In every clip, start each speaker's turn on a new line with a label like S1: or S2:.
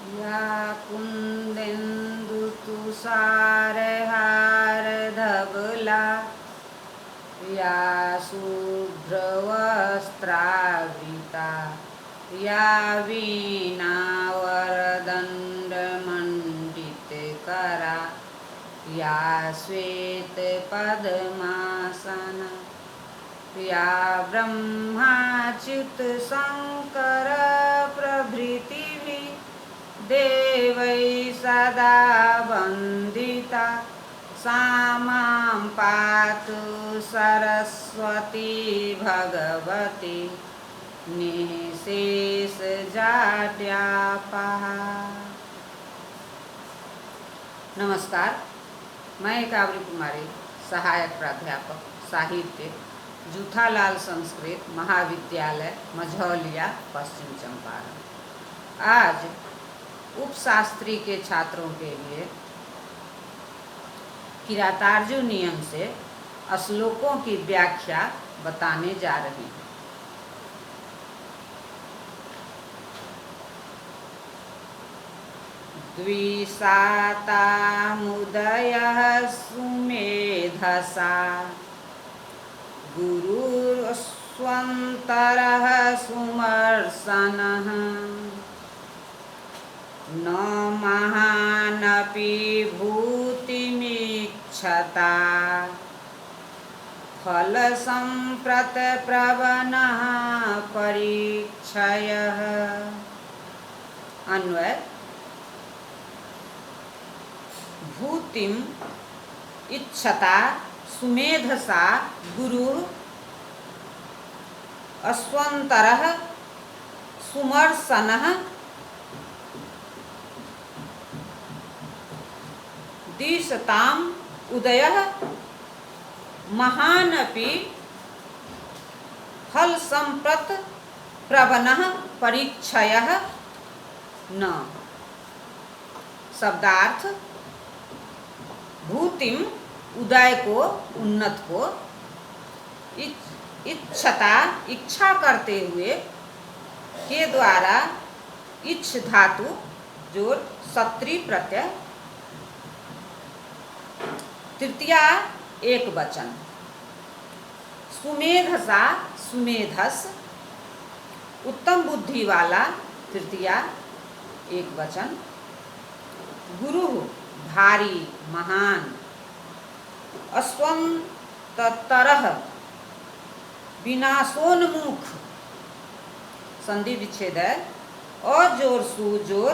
S1: या कुन्देन्दुतुषारहारधवला या शुभ्रवस्त्रावृता या वीणावरदण्डमण्डितकरा या श्वेतपद्मासना या ब्रह्माच्युतशङ्करप्रभृतिभिः देवैः सदा वन्दिता सा मां पातु सरस्वती भगवती निःशेषजाड्यापहा। नमस्कार, मैं काबरी कुमारी, सहायक प्राध्यापक साहित्य, जूथालाल संस्कृत महाविद्यालय मझौलिया, पश्चिम चंपारण। आज उपशास्त्री के छात्रों के लिए किरातार्जुन नियम से श्लोकों की व्याख्या बताने जा रही हूँ। द्विषातामुदयः सुमेधसा गुरुस्वन्तरः सुमर्शनः न महानपि भूतिमीक्षता फलसम्प्रतप्रवणः परीक्षयः। अन्वय: भूतिम इच्छता सुमेधसा गुरु अस्वन्तरः सुमर्शनः दिशताम उदयः महानपि फल संप्रत प्रवणः परीक्षयः न। शब्दार्थ: भूतिम उदय को, उन्नत को, इच्छता इच्छा करते हुए के द्वारा इच्छ धातु जोड़ सत्री प्रत्यय तृतीया एक वचन सुमेधसा सुमेधस उत्तम बुद्धि वाला तृतीया एक वचन गुरु भारी महान अस्वन्तरः विनाशोन्मुख संधि विच्छेद है अजोर सुजोर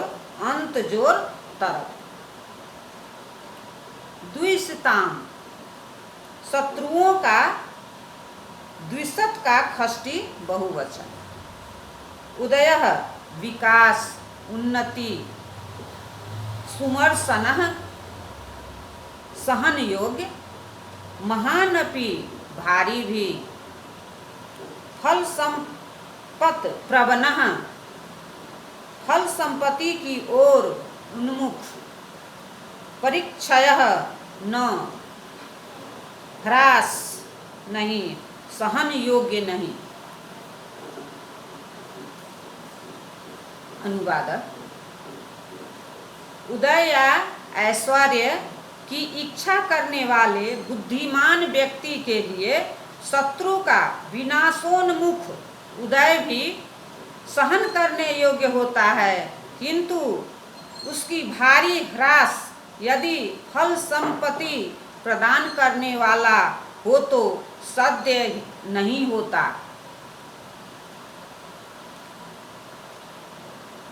S1: अंत जोर तरफ द्विषताम शत्रुओं का द्विशत का खष्टी बहुवचन उदयः विकास उन्नति सुमर्शनः सहन योग्य महानपि भारी भी फल संपत प्रवणः फल संपत्ति की ओर उन्मुख परीक्षयः न ह्रास नहीं सहन योग्य नहीं। अनुवाद: उदय या ऐश्वर्य की इच्छा करने वाले बुद्धिमान व्यक्ति के लिए शत्रु का विनाशोन्मुख उदय भी सहन करने योग्य होता है, किंतु उसकी भारी ह्रास यदि फल संपत्ति प्रदान करने वाला हो तो सद्य नहीं होता।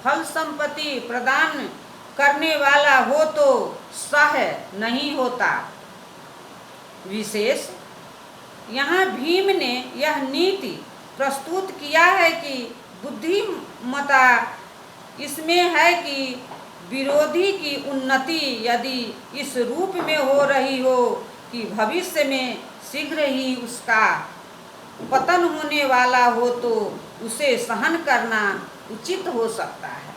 S1: फल संपत्ति प्रदान करने वाला हो तो सह नहीं होता। विशेष यहाँ भीम ने यह नीति प्रस्तुत किया है कि बुद्धिमता इसमें है कि विरोधी की उन्नति यदि इस रूप में हो रही हो कि भविष्य में शीघ्र ही उसका पतन होने वाला हो तो उसे सहन करना उचित हो सकता है,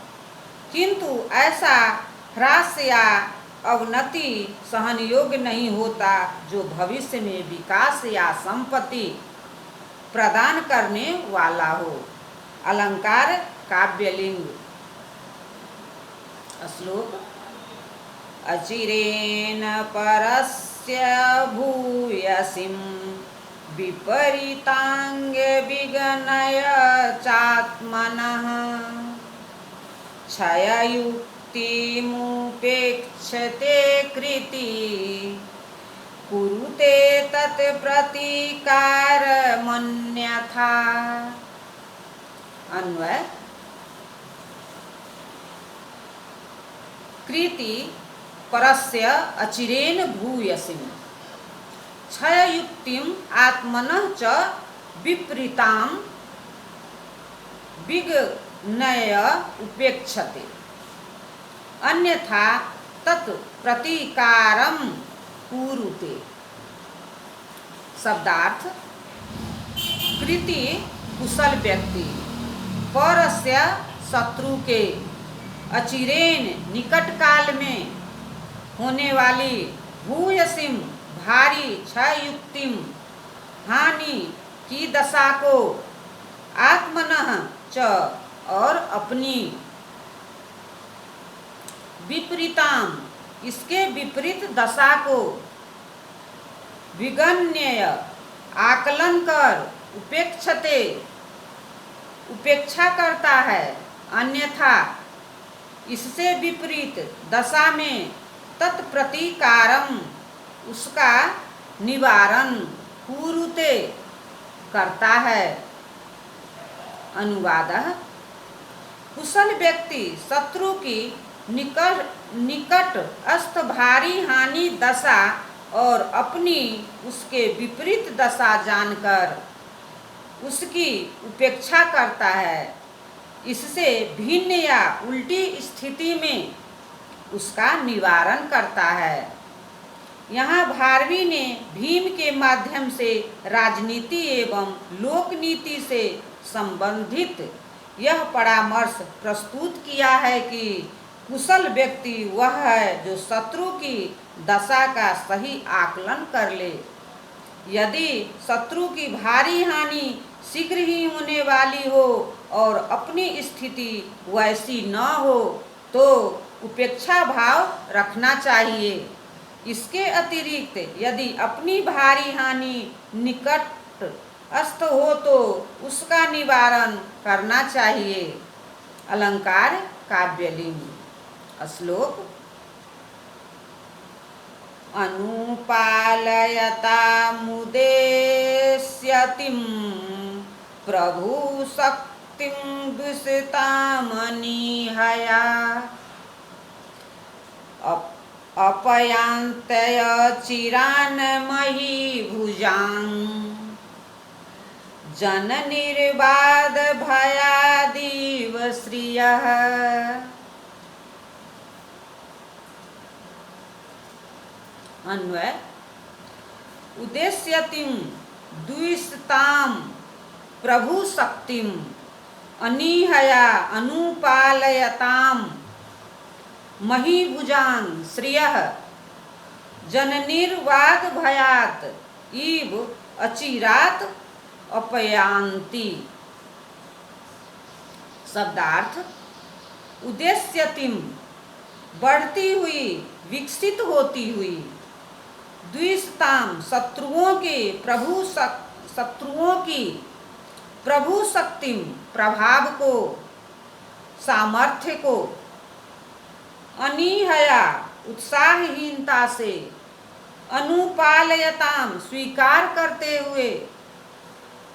S1: किंतु ऐसा ह्रास या अवनति सहन योग्य नहीं होता जो भविष्य में विकास या संपत्ति प्रदान करने वाला हो। अलंकार काव्यलिंग श्लोक अचिरेण परस्य भूयसीं विपरीतांगे विगणय चात्मनः क्षययुक्तिमुपेक्षते कृति कुरुते तत् प्रतीकारमन्यथा। अन्वय कृति परस्य अचिरेण भूयसीं क्षययुक्तिम आत्मनः च विपरीतां विगणय उपेक्षते अन्यथा तत् प्रतीकारं कुरुते। शब्दार्थ कृति कुशल व्यक्ति परस्य शत्रु के अचिरेण निकट काल में होने वाली भूयसीम भारी क्षययुक्तिम हानि की दशा को आत्मनः च और अपनी विपरीताम इसके विपरीत दशा को विगण्य आकलन कर उपेक्षते उपेक्षा करता है अन्यथा इससे विपरीत दशा में तत्प्रतीकारम उसका निवारण कुरुते करता है। अनुवादः कुशल व्यक्ति शत्रु की निकट अस्थ भारी हानि दशा और अपनी उसके विपरीत दशा जानकर उसकी उपेक्षा करता है। इससे भिन्न या उल्टी स्थिति में उसका निवारण करता है। यहाँ भारवी ने भीम के माध्यम से राजनीति एवं लोक नीति से संबंधित यह परामर्श प्रस्तुत किया है कि कुशल व्यक्ति वह है जो शत्रु की दशा का सही आकलन कर ले। यदि शत्रु की भारी हानि शीघ्र ही होने वाली हो और अपनी स्थिति वैसी न हो तो उपेक्षा भाव रखना चाहिए। इसके अतिरिक्त यदि अपनी भारी हानि निकटस्थ हो तो उसका निवारण करना चाहिए। अलंकार काव्यलिंग। श्लोक अनुपालयता मुदेस्यतिं प्रभु शक्तिं दुषितामनिहया अपयांतय चिरान मही भुजां जननिर्बाध भयादीव श्रियः। अन्वय उद्देश्यतिं द्विषतां प्रभु शक्तिं अनिहया अनुपालयतां महीभुजां श्रियः जननिर्वाद भयात इव अचिरात अपयांति। शब्दार्थ उद्देश्यतिम बढ़ती हुई विकसित होती हुई द्विषताम शत्रुओं की प्रभु शक्तिम प्रभाव को सामर्थ्य को अनिहया उत्साहहीनता से अनुपालयताम स्वीकार करते हुए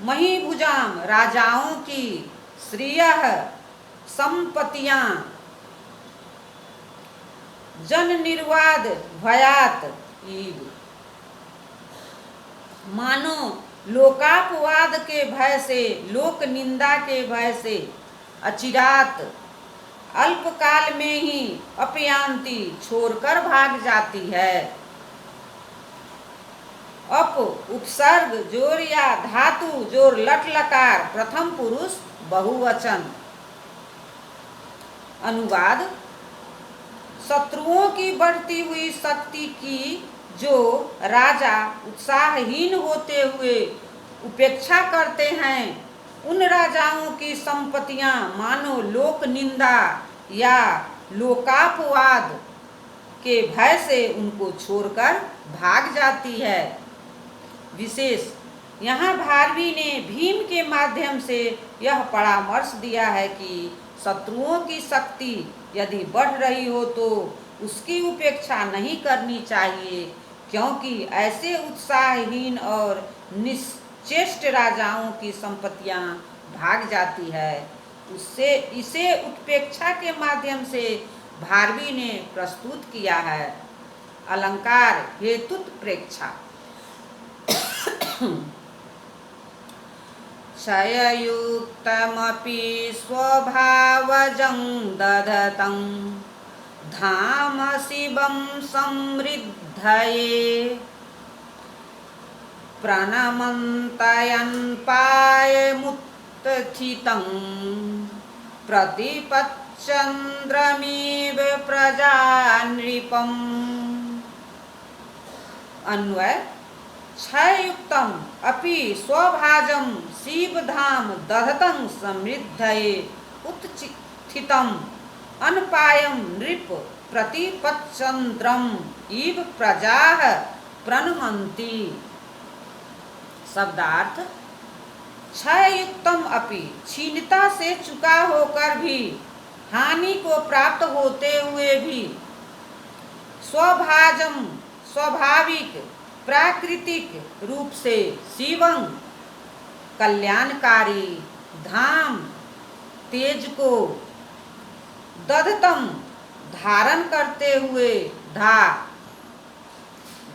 S1: महीभुजाम राजाओं की श्रियः संपत्तियां जन निर्वाद भयात इव मानो लोकापवाद के भय से लोक निंदा के भय से अचिरात अल्पकाल में ही अपयांति छोड़कर भाग जाती है। अप उपसर्ग जोर या धातु जोर लट लकार प्रथम पुरुष बहुवचन। अनुवाद शत्रुओं की बढ़ती हुई शक्ति की जो राजा उत्साहहीन होते हुए उपेक्षा करते हैं उन राजाओं की संपत्तियां मानो लोक निंदा या लोकापवाद के भय से उनको छोड़कर भाग जाती है। विशेष यहाँ भारवी ने भीम के माध्यम से यह परामर्श दिया है कि शत्रुओं की शक्ति यदि बढ़ रही हो तो उसकी उपेक्षा नहीं करनी चाहिए, क्योंकि ऐसे उत्साहहीन और निश्चेष्ट राजाओं की संपत्तियां भाग जाती है। उससे इसे उपेक्षा के माध्यम से भारवी ने प्रस्तुत किया है। अलंकार हेतुत्प्रेक्षा। क्षययुक्तमपि स्वभावजं दधतं धाम शिवं समृद्धये प्रणमन्तयन् पायमुत्थितं प्रतिपच्चन्द्रमिव प्रजानृपम्। अन्वय क्षययुक्तम अपि स्वभाजम शिवधाम दधतं समृद्धये उत्थितं अनपायं नृप प्रतिपच्चन्द्रम इव प्रजाः प्रणमन्ति। शब्दार्थ क्षययुक्तम अपि क्षीणता से चुका होकर भी, हानि को प्राप्त होते हुए भी, स्वभाजम स्वाभाविक प्राकृतिक रूप से, शिवं कल्याणकारी, धाम तेज को, दधतम धारण करते हुए,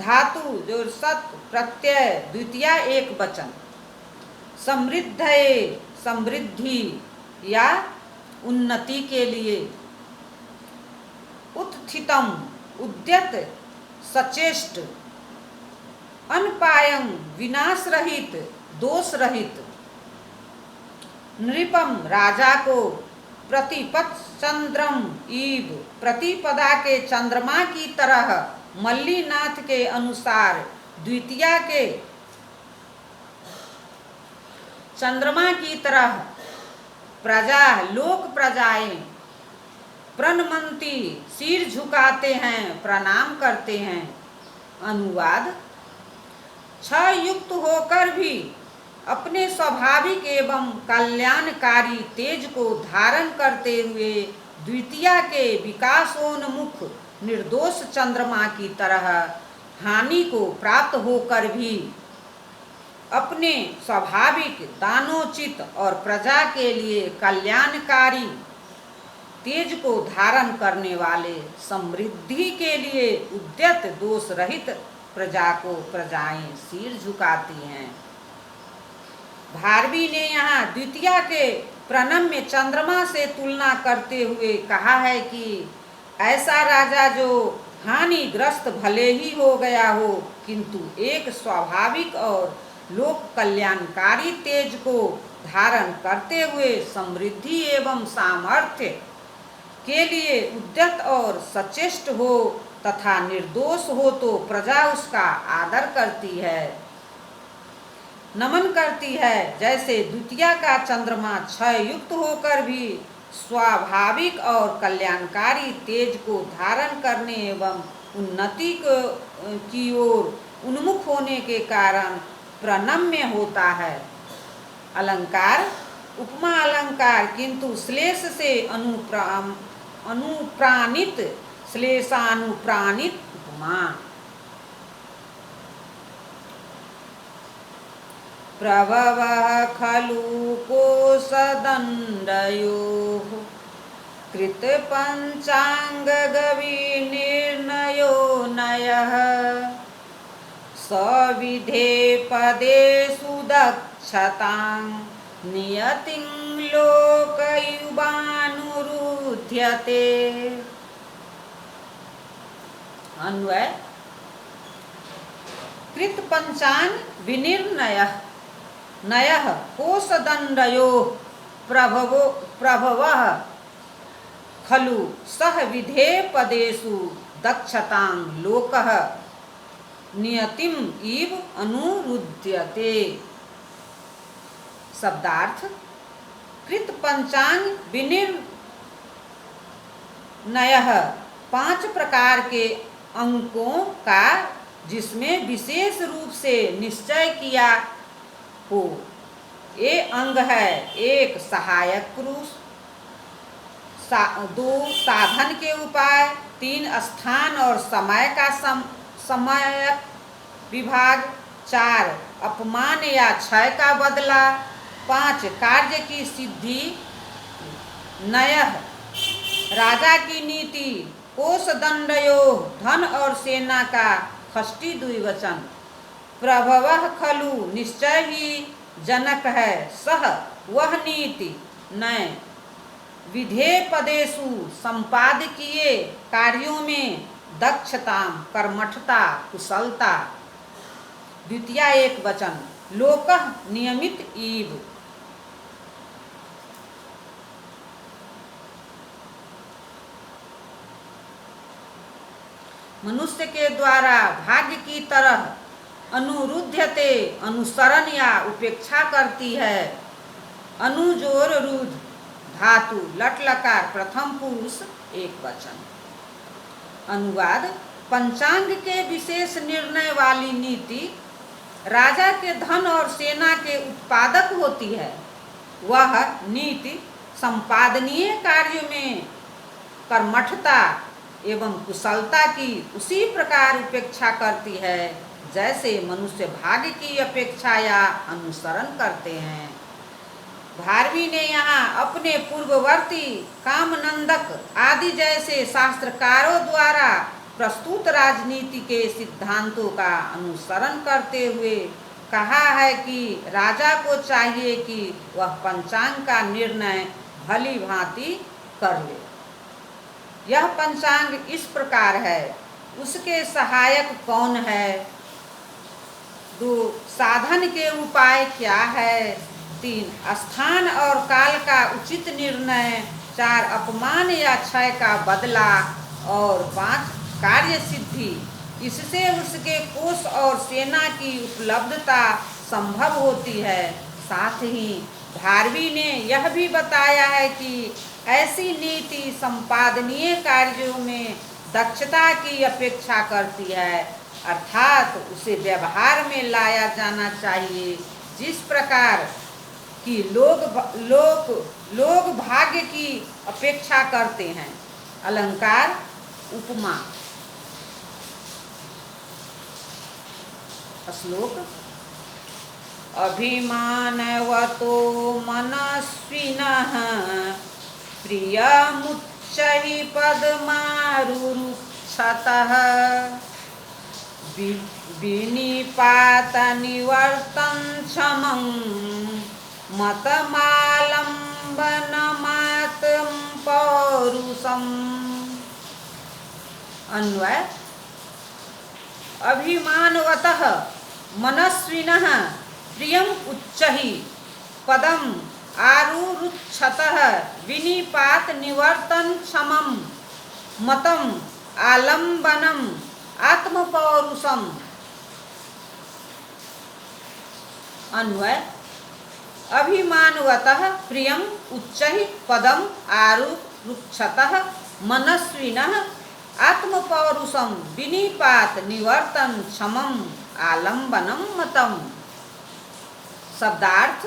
S1: धातु जो सत प्रत्यय द्वितीय एक वचन, समृद्धये समृद्धि या उन्नति के लिए, उत्थितम उद्यत सचेष्ट, अनपायं विनाश रहित दोष रहित, नृपम राजा को, प्रतिपच्चन्द्रम इव प्रतिपदा के चंद्रमा की तरह, मल्लीनाथ के अनुसार द्वितीया के चंद्रमा की तरह, प्रजा लोक प्रजाएं, प्रणमंती सिर झुकाते हैं, प्रणाम करते हैं। अनुवाद क्षय युक्त होकर भी अपने स्वाभाविक एवं कल्याणकारी तेज को धारण करते हुए, द्वितीया के विकासोन्मुख निर्दोष चंद्रमा की तरह, हानि को प्राप्त होकर भी अपने स्वाभाविक दानोचित और प्रजा के लिए कल्याणकारी तेज को धारण करने वाले, समृद्धि के लिए उद्यत दोष रहित प्रजा को प्रजाएं सिर झुकाती हैं। भारवी ने यहाँ द्वितीया के प्रणम्य चंद्रमा से तुलना करते हुए कहा है कि ऐसा राजा जो हानिग्रस्त भले ही हो गया हो, किंतु एक स्वाभाविक और लोक कल्याणकारी तेज को धारण करते हुए समृद्धि एवं सामर्थ्य के लिए उद्यत और सचेष्ट हो तथा निर्दोष हो तो प्रजा उसका आदर करती है, नमन करती है। जैसे द्वितीया का चंद्रमा क्षय युक्त होकर भी स्वाभाविक और कल्याणकारी तेज को धारण करने एवं उन्नति की ओर उन्मुख होने के कारण प्रणम्य होता है। अलंकार उपमा अलंकार, किंतु श्लेष से अनुप्राणित, श्लेषानुप्राणित उपमा। प्रभवः खलु कोशदण्डयोः कृतपञ्चाङ्गविनिर्णयो नयः सविधे पदेषु दक्षतां नियतिं लोकयुवानुरुध्यते। अन्वय कृत पंचांग विनिर्णयः नयः कोशदण्डयोः प्रभवः खलु सह विधे पदेषु दक्षतां लोकः नियतिम इव अनुरुध्यते। शब्दार्थ कृत पंचांग नयः 5 प्रकार के अंकों का जिसमें विशेष रूप से निश्चय किया हो। ये अंग है 1 सहायक पुरुष, 2 साधन के उपाय, 3 स्थान और समय का समयक विभाग, 4 अपमान या क्षय का बदला, 5 कार्य की सिद्धि, नयः राजा की नीति, कोष दंडयोः धन और सेना का षष्ठी द्विवचन, प्रभवः खलु निश्चय ही जनक है, सह वह नीति, नय विधेय पदेषु संपादकीय कार्यों में दक्षता, कर्मठता, कुशलता, द्वितीया एक वचन, लोकः नियमित इव। मनुष्य के द्वारा भाग्य की तरह अनुरुध्यते अनुसरण या उपेक्षा करती है। अनुजोर रुद्ध धातु लट लकार प्रथम पुरुष एक वचन। अनुवाद, पंचांग के विशेष निर्णय वाली नीति राजा के धन और सेना के उत्पादक होती है। वह नीति संपादनीय कार्य में कर्मठता एवं कुशलता की उसी प्रकार उपेक्षा करती है जैसे मनुष्य भाग्य की अपेक्षा या अनुसरण करते हैं। भारवी ने यहाँ अपने पूर्ववर्ती कामनंदक आदि जैसे शास्त्रकारों द्वारा प्रस्तुत राजनीति के सिद्धांतों का अनुसरण करते हुए कहा है कि राजा को चाहिए कि वह पंचांग का निर्णय भली भांति कर ले। यह पंचांग इस प्रकार है, उसके सहायक कौन है, 2 साधन के उपाय क्या है, 3 स्थान और काल का उचित निर्णय, 4 अपमान या क्षय का बदला और 5 कार्य सिद्धि। इससे उसके कोष और सेना की उपलब्धता संभव होती है। साथ ही भारवी ने यह भी बताया है कि ऐसी नीति संपादनीय कार्यों में दक्षता की अपेक्षा करती है, अर्थात उसे व्यवहार में लाया जाना चाहिए जिस प्रकार कि लोग भाग्य की अपेक्षा करते हैं। अलंकार उपमा। श्लोक, अभिमानवतो मनस्विनः प्रियमुच्चैः पदमारुरुक्षतः विनिपातनिवर्तं क्षमं मतमालम्बनमातं पौरुषम्। अन्वय, अभिमानवतः मनस्विनः प्रियम उच्चैः पदम आरुरुक्षतः विनिपात निवर्तन क्षमं मतम आलम्बनम आत्मपौरुषम। अन्वय, अभिमानवतः प्रियम उच्चैः पदम आरुरुक्षतः मनस्विनः आत्मपौरुषम विनिपात निवर्तन क्षमं आलम्बनम मतम। शब्दार्थ,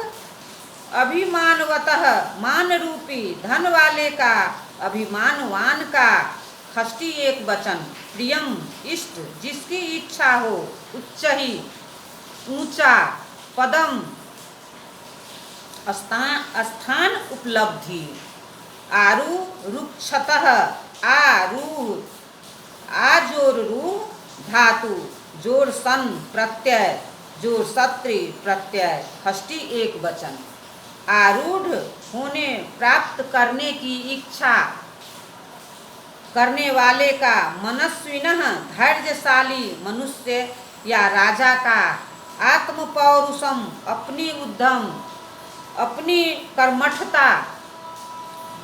S1: अभिमानवतः मान रूपी धन वाले का, अभिमानवान का, षष्ठी एक वचन, प्रियम इष्ट जिसकी इच्छा हो, उच्चहि ऊंचा, पदम स्थान उपलब्धि, आरुरुक्षतः आरूढ़ आजोर रूह धातु जोर सन प्रत्यय जोर सत्री प्रत्यय षष्ठी एक वचन। आरूढ़ होने प्राप्त करने की इच्छा करने वाले का, मनस्विनः धैर्यशाली मनुष्य या राजा का, आत्मपौरुषम अपनी उद्यम अपनी कर्मठता,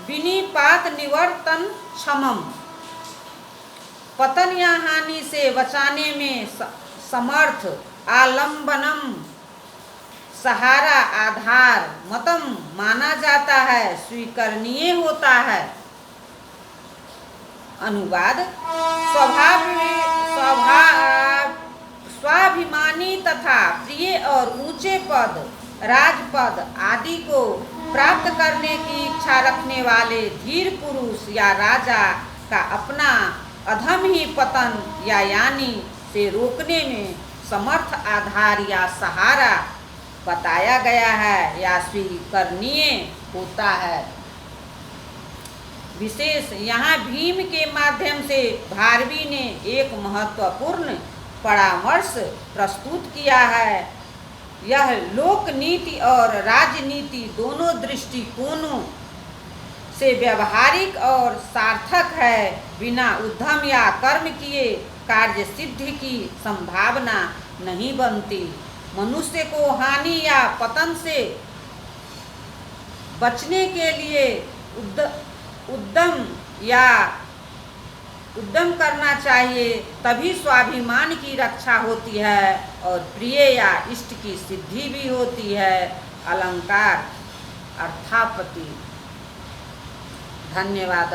S1: विनिपात निवर्तन क्षमम पतन या हानि से बचाने में समर्थ, आलम्बनम सहारा आधार, मतम माना जाता है स्वीकरणीय होता है। अनुवाद स्वाभिमानी तथा प्रिय और ऊंचे पद, राजपद आदि को प्राप्त करने की इच्छा रखने वाले धीर पुरुष या राजा का अपना अधम ही पतन या यानी से रोकने में समर्थ आधार या सहारा बताया गया है या स्वीकरणीय होता है। विशेष यहाँ भीम के माध्यम से भारवी ने एक महत्वपूर्ण परामर्श प्रस्तुत किया है। यह लोक नीति और राजनीति दोनों दृष्टिकोणों से व्यवहारिक और सार्थक है। बिना उद्यम या कर्म किए कार्य सिद्धि की संभावना नहीं बनती। मनुष्य को हानि या पतन से बचने के लिए उद्यम करना चाहिए, तभी स्वाभिमान की रक्षा होती है और प्रिय या इष्ट की सिद्धि भी होती है। अलंकार अर्थापत्ति। धन्यवाद।